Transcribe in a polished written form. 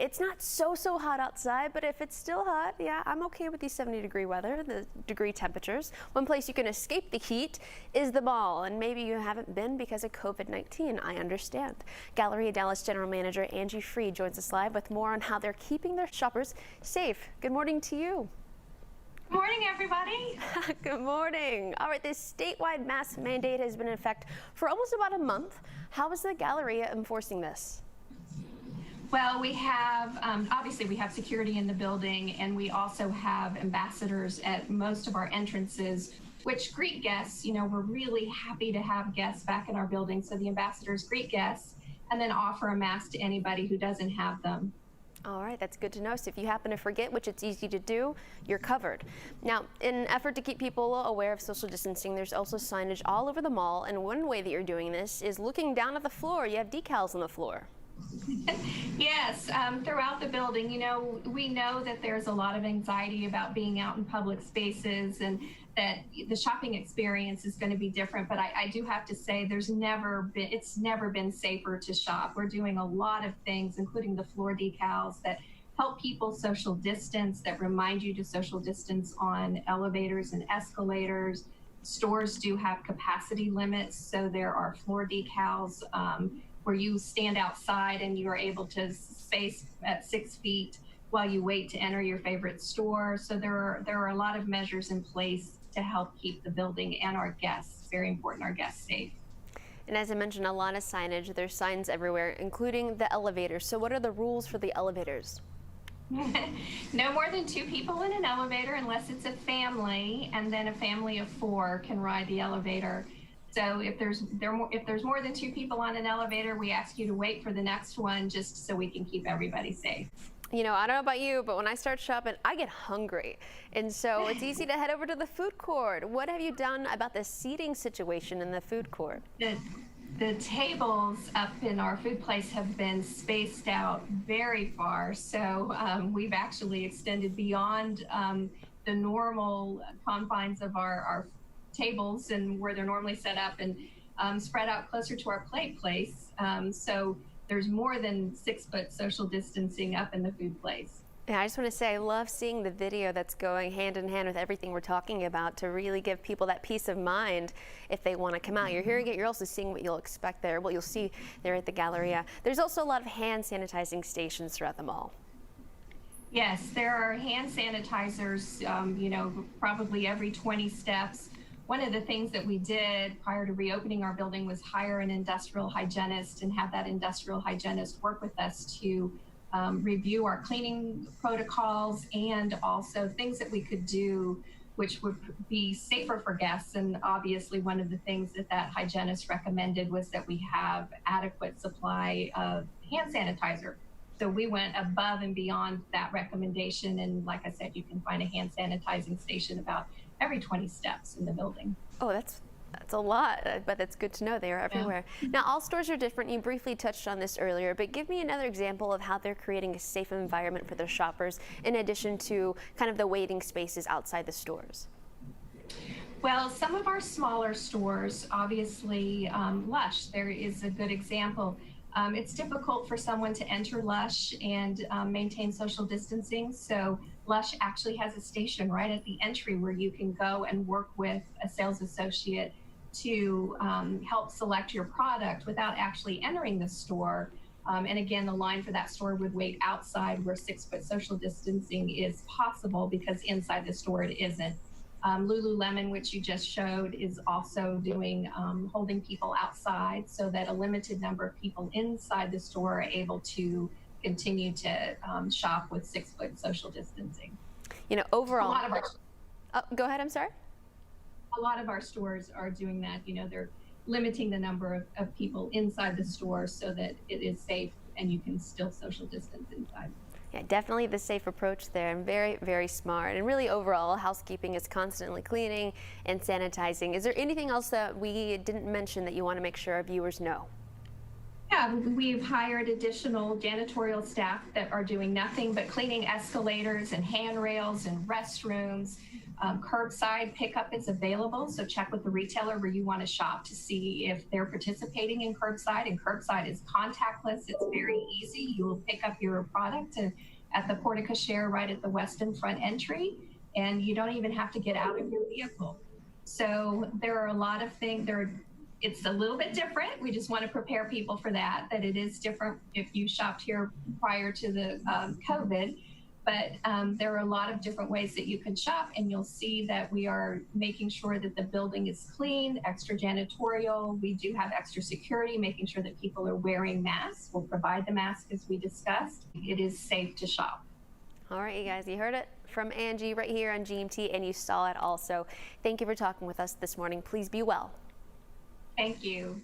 It's not so hot outside, but if it's still hot, yeah, I'm okay with these 70-degree weather, the degree temperatures. One place you can escape the heat is the mall, and maybe you haven't been because of COVID-19. I understand. Galleria Dallas General Manager Angie Freed joins us live with more on how they're keeping their shoppers safe. Good morning to you. Good morning, everybody. Good morning. All right, this statewide mask mandate has been in effect for almost about a month. How is the Galleria enforcing this? Well, we have, obviously we have security in the building, and we also have ambassadors at most of our entrances, which greet guests. You know, we're really happy to have guests back in our building. So the ambassadors greet guests and then offer a mask to anybody who doesn't have them. All right, that's good to know. So if you happen to forget, which it's easy to do, you're covered. Now, in an effort to keep people aware of social distancing, there's also signage all over the mall. And one way that you're doing this is looking down at the floor. You have decals on the floor. Yes, throughout the building, you know, we know that there's a lot of anxiety about being out in public spaces and that the shopping experience is going to be different. But I do have to say it's never been safer to shop. We're doing a lot of things, including the floor decals that help people social distance, that remind you to social distance on elevators and escalators. Stores do have capacity limits, so there are floor decals where you stand outside and you are able to space at 6 feet while you wait to enter your favorite store. So there are a lot of measures in place to help keep the building and our guests, very important, our guests safe. And as I mentioned, a lot of signage. There's signs everywhere, including the elevators. So what are the rules for the elevators? No more than 2 people in an elevator unless it's a family, and then a family of 4 can ride the elevator. So if there's more than 2 people on an elevator, we ask you to wait for the next one just so we can keep everybody safe. You know, I don't know about you, but when I start shopping, I get hungry. And so it's easy to head over to the food court. What have you done about the seating situation in the food court? The tables up in our food place have been spaced out very far. So we've actually extended beyond the normal confines of our tables and where they're normally set up, and spread out closer to our plate place. So there's more than 6 foot social distancing up in the food place. Yeah, I just want to say I love seeing the video that's going hand in hand with everything we're talking about to really give people that peace of mind if they want to come out. You're hearing it, you're also seeing what you'll expect there, what you'll see there at the Galleria. There's also a lot of hand sanitizing stations throughout the mall. Yes, there are hand sanitizers, you know, probably every 20 steps. One of the things that we did prior to reopening our building was hire an industrial hygienist and have that industrial hygienist work with us to review our cleaning protocols and also things that we could do which would be safer for guests. And obviously one of the things that hygienist recommended was that we have adequate supply of hand sanitizer. So we went above and beyond that recommendation. And like I said, you can find a hand sanitizing station about every 20 steps in the building. Oh, that's a lot, but that's good to know. They are everywhere. Yeah. Now, all stores are different. You briefly touched on this earlier, but give me another example of how they're creating a safe environment for their shoppers in addition to kind of the waiting spaces outside the stores. Well, some of our smaller stores, obviously Lush, there is a good example. It's difficult for someone to enter Lush and maintain social distancing. So Lush actually has a station right at the entry where you can go and work with a sales associate to help select your product without actually entering the store. And again, the line for that store would wait outside where 6 foot social distancing is possible, because inside the store it isn't. Lululemon, which you just showed, is also doing holding people outside so that a limited number of people inside the store are able to continue to shop with 6 foot social distancing. You know, overall, a lot of our, go ahead, I'm sorry. A lot of our stores are doing that. You know, they're limiting the number of people inside the store so that it is safe and you can still social distance inside. Yeah, definitely the safe approach there, and very, very smart. And really overall, housekeeping is constantly cleaning and sanitizing. Is there anything else that we didn't mention that you want to make sure our viewers know? Yeah, we've hired additional janitorial staff that are doing nothing but cleaning escalators and handrails and restrooms. Curbside pickup is available, so check with the retailer where you want to shop to see if they're participating in curbside. And curbside is contactless. It's very easy. You will pick up your product at the porte cochere right at the western front entry, and you don't even have to get out of your vehicle. So there are a lot of things. It's a little bit different. We just want to prepare people for that it is different if you shopped here prior to the COVID. But there are a lot of different ways that you can shop, and you'll see that we are making sure that the building is clean, extra janitorial. We do have extra security, making sure that people are wearing masks. We'll provide the mask as we discussed. It is safe to shop. All right, you guys, you heard it from Angie right here on GMT, and you saw it also. Thank you for talking with us this morning. Please be well. Thank you.